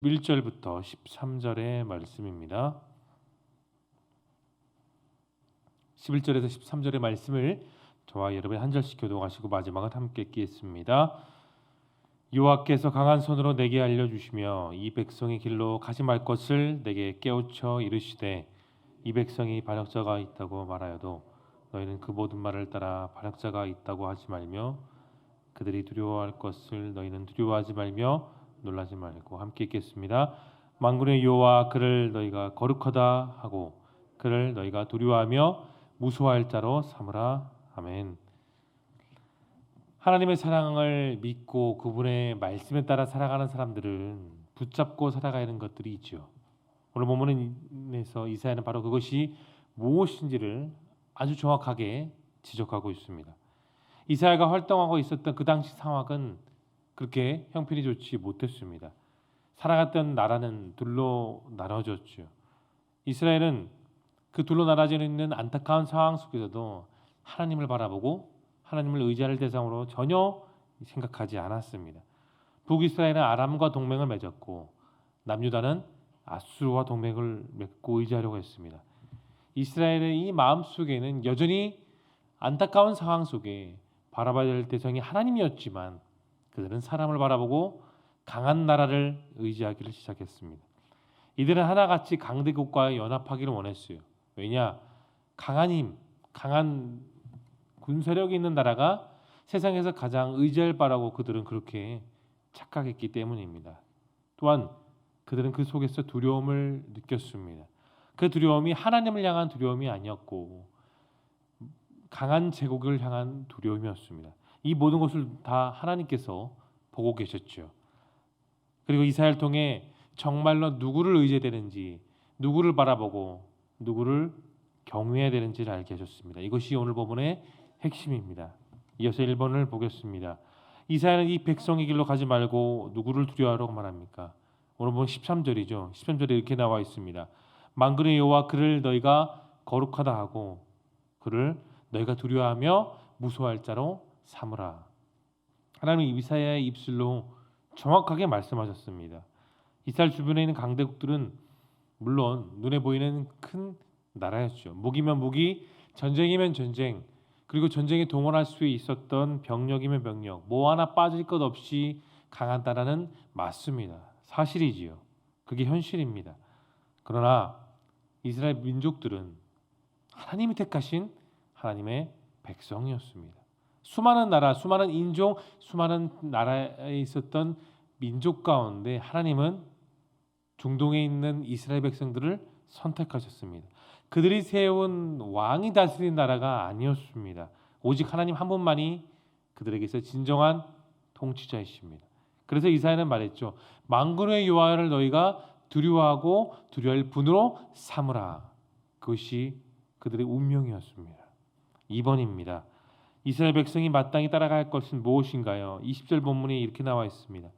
1절부터 13절의 말씀입니다. 11절에서 13절의 말씀을 저와 여러분이 한 절씩 교독하시고 마지막은 함께 읽겠습니다. 여호와께서 강한 손으로 내게 알려주시며 이 백성의 길로 가지 말 것을 내게 깨우쳐 이르시되 이 백성이 반역자가 있다고 말하여도 너희는 그 모든 말을 따라 반역자가 있다고 하지 말며 그들이 두려워할 것을 너희는 두려워하지 말며 놀라지 말고 함께 읽겠습니다. 만군의 여호와 그를 너희가 거룩하다 하고 그를 너희가 두려워하며 무서워할 자로 삼으라. 아멘. 하나님의 사랑을 믿고 그분의 말씀에 따라 살아가는 사람들은 붙잡고 살아가야 하는 것들이 있죠. 오늘 본문에서 이사야는 바로 그것이 무엇인지를 아주 정확하게 지적하고 있습니다. 이사야가 활동하고 있었던 그 당시 상황은 그렇게 형편이 좋지 못했습니다. 살아갔던 나라는 둘로 나눠졌죠. 이스라엘은 그 둘로 나눠져 있는 안타까운 상황 속에서도 하나님을 바라보고 하나님을 의지할 대상으로 전혀 생각하지 않았습니다. 북이스라엘은 아람과 동맹을 맺었고 남유다는 아수르와 동맹을 맺고 의지하려고 했습니다. 이스라엘의 이 마음속에는 여전히 안타까운 상황 속에 바라봐야 될 대상이 하나님이었지만 그들은 사람을 바라보고 강한 나라를 의지하기를 시작했습니다. 이들은 하나같이 강대국과 연합하기를 원했어요. 왜냐? 강한 힘, 강한 군사력이 있는 나라가 세상에서 가장 의지할 바라고 그들은 그렇게 착각했기 때문입니다. 또한 그들은 그 속에서 두려움을 느꼈습니다. 그 두려움이 하나님을 향한 두려움이 아니었고 강한 제국을 향한 두려움이었습니다. 이 모든 것을 다 하나님께서 보고 계셨죠. 그리고 이사야를 통해 정말로 누구를 의지해야 되는지, 누구를 바라보고 누구를 경외해야 되는지를 알게 하셨습니다. 이것이 오늘 본문의 핵심입니다. 이어서 1번을 보겠습니다. 이사야는 이 백성의 길로 가지 말고 누구를 두려워하라고 말합니까? 오늘 보면 13절이죠. 13절에 이렇게 나와 있습니다. 만군의 여호와 그를 너희가 거룩하다 하고 그를 너희가 두려워하며 무서워할 자로 삼으라. 하나님은 이사야의 입술로 정확하게 말씀하셨습니다. 이스라엘 주변에 있는 강대국들은 물론 눈에 보이는 큰 나라였죠. 무기면 무기, 전쟁이면 전쟁, 그리고 전쟁에 동원할 수 있었던 병력이면 병력, 뭐 하나 빠질 것 없이 강한 나라는 맞습니다. 사실이지요. 그게 현실입니다. 그러나 이스라엘 민족들은 하나님이 택하신 하나님의 백성이었습니다. 수많은 나라, 수많은 인종, 수많은 나라에 있었던 민족 가운데 하나님은 중동에 있는 이스라엘 백성들을 선택하셨습니다. 그들이 세운 왕이 다스린 나라가 아니었습니다. 오직 하나님 한 분만이 그들에게서 진정한 통치자이십니다. 그래서 이사야는 말했죠. 만군의 여호와를 너희가 두려워하고 두려워할 분으로 삼으라. 그것이 그들의 운명이었습니다. 2번입니다. 이스라엘 백성이 마땅히 따라가야 할 것은 무엇인가요? 20절 본문에 이렇게 나와 있습니다.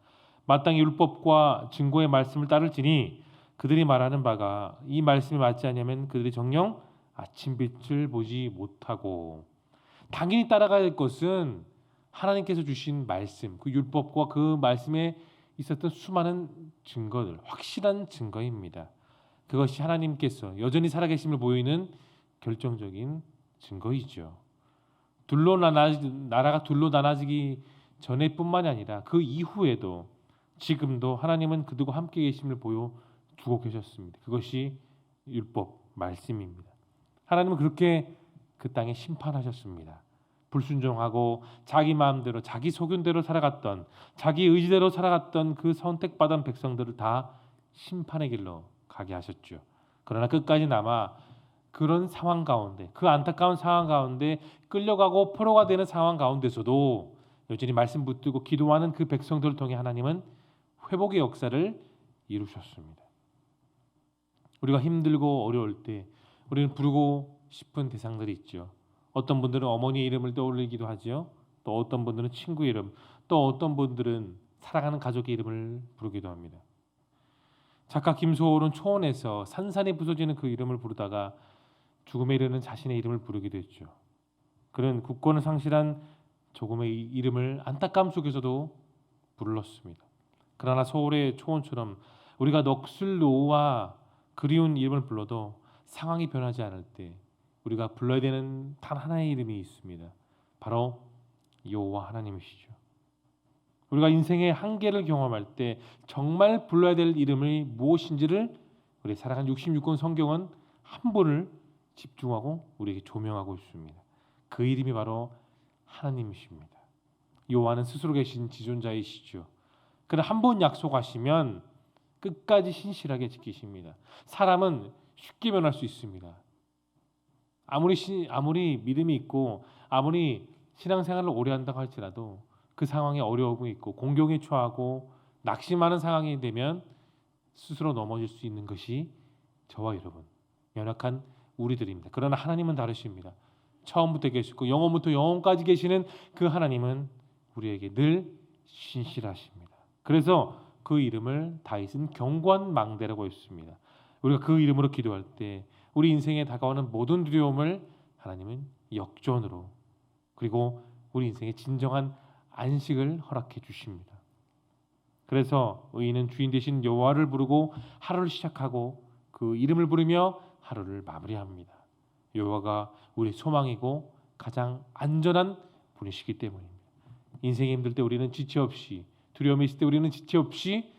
마땅히 율법과 증거의 말씀을 따를지니 그들이 말하는 바가 이 말씀이 맞지 않으면 그들이 정녕 아침빛을 보지 못하고 당연히 따라가야 할 것은 하나님께서 주신 말씀, 그 율법과 그 말씀에 있었던 수많은 증거들, 확실한 증거입니다. 그것이 하나님께서 여전히 살아계심을 보이는 결정적인 증거이죠. 나라가 둘로 나눠지기 전에뿐만이 아니라 그 이후에도 지금도 하나님은 그들과 함께 계심을 보여주고 계셨습니다. 그것이 율법 말씀입니다. 하나님은 그렇게 그 땅에 심판하셨습니다. 불순종하고 자기 마음대로 자기 소견대로 살아갔던 자기 의지대로 살아갔던 그 선택받은 백성들을 다 심판의 길로 가게 하셨죠. 그러나 끝까지 남아 그런 상황 가운데 그 안타까운 상황 가운데 끌려가고 포로가 되는 상황 가운데서도 여전히 말씀 붙들고 기도하는 그 백성들을 통해 하나님은 회복의 역사를 이루셨습니다. 우리가 힘들고 어려울 때 우리는 부르고 싶은 대상들이 있죠. 어떤 분들은 어머니의 이름을 떠올리기도 하죠. 또 어떤 분들은 친구 이름, 또 어떤 분들은 사랑하는 가족의 이름을 부르기도 합니다. 작가 김소월은 초원에서 산산이 부서지는 그 이름을 부르다가 죽음에 이르는 자신의 이름을 부르기도 했죠. 그는 굳건을 상실한 조금의 이름을 안타까움 속에서도 불렀습니다. 그러나 소월의 초원처럼 우리가 넋을 놓아 그리운 이름을 불러도 상황이 변하지 않을 때 우리가 불러야 되는 단 하나의 이름이 있습니다. 바로 여호와 하나님이시죠. 우리가 인생의 한계를 경험할 때 정말 불러야 될 이름이 무엇인지를 우리 살아간 66권 성경은 한 분을 집중하고 우리에게 조명하고 있습니다. 그 이름이 바로 하나님이십니다. 여호와는 스스로 계신 지존자이시죠. 그러나 한 번 약속하시면 끝까지 신실하게 지키십니다. 사람은 쉽게 변할 수 있습니다. 아무리 믿음이 있고 아무리 신앙생활을 오래 한다고 할지라도 그 상황에 어려움이 있고 공경에 처하고 낙심하는 상황이 되면 스스로 넘어질 수 있는 것이 저와 여러분 연약한 우리들입니다. 그러나 하나님은 다르십니다. 처음부터 계시고 영원부터 영원까지 계시는 그 하나님은 우리에게 늘 신실하십니다. 그래서 그 이름을 다윗은 경고한 망대라고 했습니다. 우리가 그 이름으로 기도할 때 우리 인생에 다가오는 모든 두려움을 하나님은 역전으로 그리고 우리 인생의 진정한 안식을 허락해 주십니다. 그래서 의인은 주인 되신 여호와를 부르고 하루를 시작하고 그 이름을 부르며 하루를 마무리합니다. 여호와가 우리의 소망이고 가장 안전한 분이시기 때문입니다. 인생이 힘들 때 우리는 지체 없이 두려움이 있을 때 우리는 지체 없이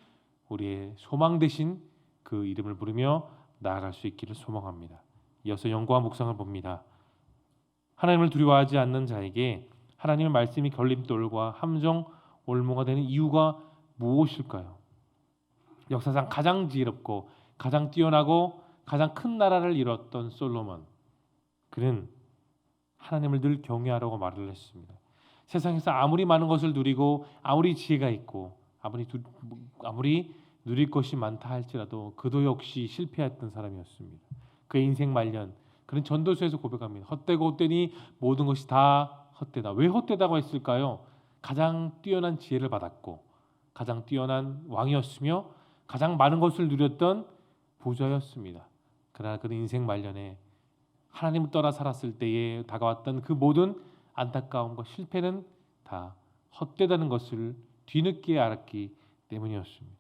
우리의 소망 되신 그 이름을 부르며 나아갈 수 있기를 소망합니다. 이어서 영과 묵상을 봅니다. 하나님을 두려워하지 않는 자에게 하나님의 말씀이 걸림돌과 함정 올무가 되는 이유가 무엇일까요? 역사상 가장 지혜롭고 가장 뛰어나고 가장 큰 나라를 이뤘던 솔로몬, 그는 하나님을 늘 경외하라고 말을 했습니다. 세상에서 아무리 많은 것을 누리고 아무리 지혜가 있고 아무리 누릴 것이 많다 할지라도 그도 역시 실패했던 사람이었습니다. 그의 인생 말년 그는 전도서에서 고백합니다. 헛되고 헛되니 모든 것이 다 헛되다. 왜 헛되다고 했을까요? 가장 뛰어난 지혜를 받았고 가장 뛰어난 왕이었으며 가장 많은 것을 누렸던 부자였습니다. 그러나 그는 인생 말년에 하나님을 떠나 살았을 때에 다가왔던 그 모든 안타까움과 실패는 다 헛되다는 것을 뒤늦게 알았기 때문이었습니다.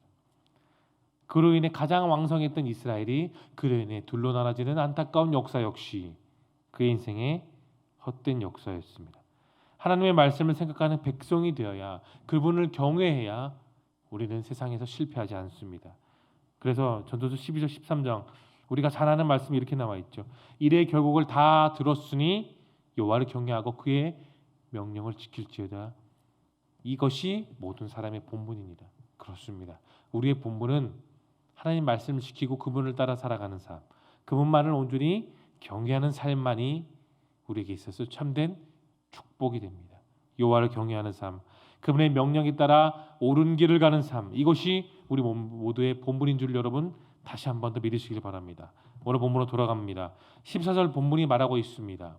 그로 인해 가장 왕성했던 이스라엘이 그로 인해 둘로 나눠지는 안타까운 역사 역시 그의 인생의 헛된 역사였습니다. 하나님의 말씀을 생각하는 백성이 되어야 그분을 경외해야 우리는 세상에서 실패하지 않습니다. 그래서 전도서 12절 13장 우리가 잘 아는 말씀이 이렇게 나와 있죠. 이래 결국을 다 들었으니 여호와를 경외하고 그의 명령을 지킬지어다. 이것이 모든 사람의 본분입니다. 그렇습니다. 우리의 본분은 하나님 말씀을 지키고 그분을 따라 살아가는 삶, 그분만을 온전히 경외하는 삶만이 우리에게 있어서 참된 축복이 됩니다. 여호와를 경외하는 삶, 그분의 명령에 따라 옳은 길을 가는 삶, 이것이 우리 모두의 본분인 줄 여러분 다시 한 번 더 믿으시길 바랍니다. 오늘 본문으로 돌아갑니다. 14절 본문이 말하고 있습니다.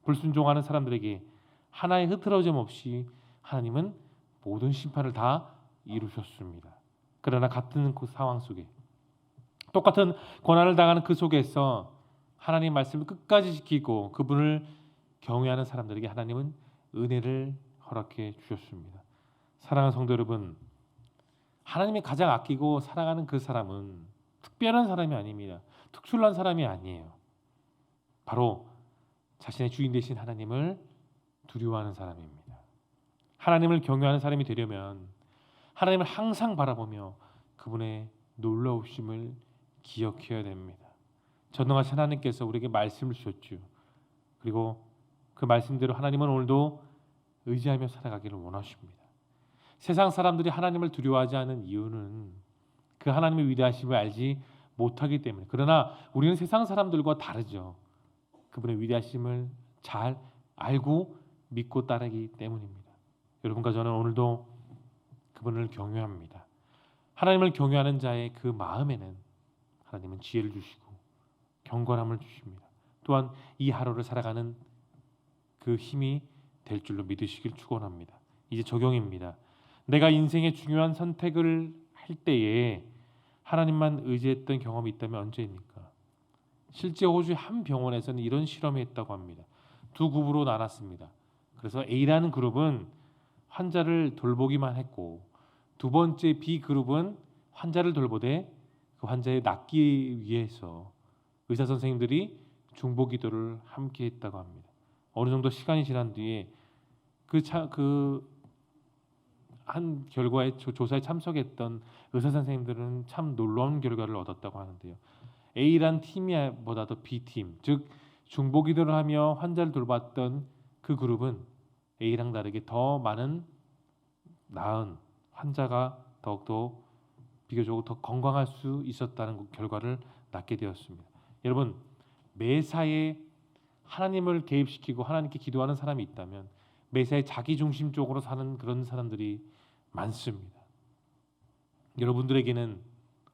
불순종하는 사람들에게 하나의 흐트러짐 없이 하나님은 모든 심판을 다 이루셨습니다. 그러나 같은 그 상황 속에 똑같은 고난을 당하는 그 속에서 하나님 말씀을 끝까지 지키고 그분을 경외하는 사람들에게 하나님은 은혜를 허락해 주셨습니다. 사랑하는 성도 여러분, 하나님이 가장 아끼고 사랑하는 그 사람은 특별한 사람이 아닙니다. 특출난 사람이 아니에요. 바로 자신의 주인 되신 하나님을 두려워하는 사람입니다. 하나님을 경외하는 사람이 되려면 하나님을 항상 바라보며 그분의 놀라우심을 기억해야 됩니다. 전능하신 하나님께서 우리에게 말씀을 주셨죠. 그리고 그 말씀대로 하나님은 오늘도 의지하며 살아가기를 원하십니다. 세상 사람들이 하나님을 두려워하지 않는 이유는 그 하나님의 위대하심을 알지 못하기 때문에. 그러나 우리는 세상 사람들과 다르죠. 그분의 위대하심을 잘 알고 믿고 따르기 때문입니다. 여러분과 저는 오늘도 그분을 경외합니다. 하나님을 경외하는 자의 그 마음에는 하나님은 지혜를 주시고 경건함을 주십니다. 또한 이 하루를 살아가는 그 힘이 될 줄로 믿으시길 축원합니다. 이제 적용입니다. 내가 인생의 중요한 선택을 할 때에 하나님만 의지했던 경험이 있다면 언제입니까? 실제 호주의 한 병원에서는 이런 실험을 했다고 합니다. 두 그룹으로 나눴습니다. 그래서 A라는 그룹은 환자를 돌보기만 했고 두 번째 B 그룹은 환자를 돌보되 그 환자의 낫기 위해서 의사 선생님들이 중보 기도를 함께 했다고 합니다. 어느 정도 시간이 지난 뒤에 한 결과에 조사에 참석했던 의사 선생님들은 참 놀라운 결과를 얻었다고 하는데요. A란 팀보다도 B팀, 즉 중보 기도를 하며 환자를 돌봤던 그 그룹은 A랑 다르게 더 많은 나은 환자가 더욱더 비교적으로 더 건강할 수 있었다는 결과를 낳게 되었습니다. 여러분, 매사에 하나님을 개입시키고 하나님께 기도하는 사람이 있다면 매사에 자기중심적으로 사는 그런 사람들이 많습니다. 여러분들에게는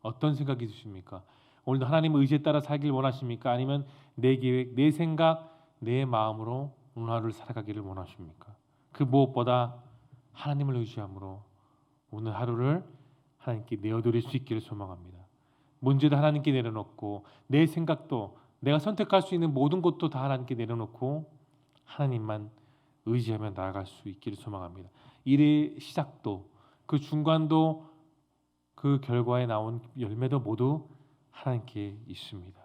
어떤 생각이 드십니까? 오늘도 하나님의 의지에 따라 살길 원하십니까? 아니면 내 계획, 내 생각, 내 마음으로 오늘 하루를 살아가기를 원하십니까? 그 무엇보다 하나님을 의지함으로 오늘 하루를 하나님께 내어드릴 수 있기를 소망합니다. 문제도 하나님께 내려놓고 내 생각도 내가 선택할 수 있는 모든 것도 다 하나님께 내려놓고 하나님만 의지하며 나아갈 수 있기를 소망합니다. 일의 시작도 그 중간도 그 결과에 나온 열매도 모두 하나님께 있습니다.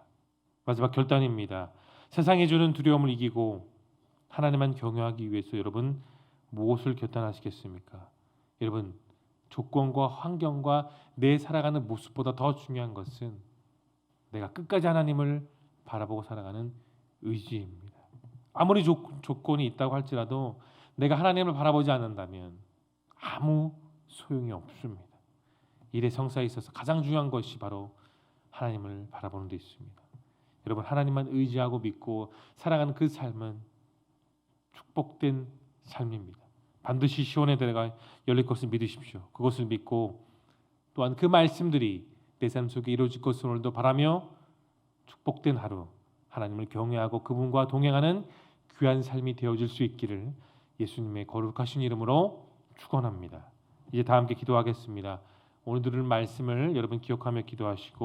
마지막 결단입니다. 세상이 주는 두려움을 이기고 하나님만 경외하기 위해서 여러분 무엇을 결단하시겠습니까? 여러분, 조건과 환경과 내 살아가는 모습보다 더 중요한 것은 내가 끝까지 하나님을 바라보고 살아가는 의지입니다. 아무리 조건이 있다고 할지라도 내가 하나님을 바라보지 않는다면 아무 소용이 없습니다. 일의 성사에 있어서 가장 중요한 것이 바로 하나님을 바라보는 데 있습니다. 여러분, 하나님만 의지하고 믿고 살아가는 그 삶은 축복된 삶입니다. 반드시 시온의 대가 열릴 것을 믿으십시오. 그것을 믿고 또한 그 말씀들이 내 삶 속에 이루어질 것을 오늘도 바라며 축복된 하루, 하나님을 경외하고 그분과 동행하는 귀한 삶이 되어질 수 있기를 예수님의 거룩하신 이름으로 축원합니다. 이제 다 함께 기도하겠습니다. 오늘 들은 말씀을 여러분 기억하며 기도하시고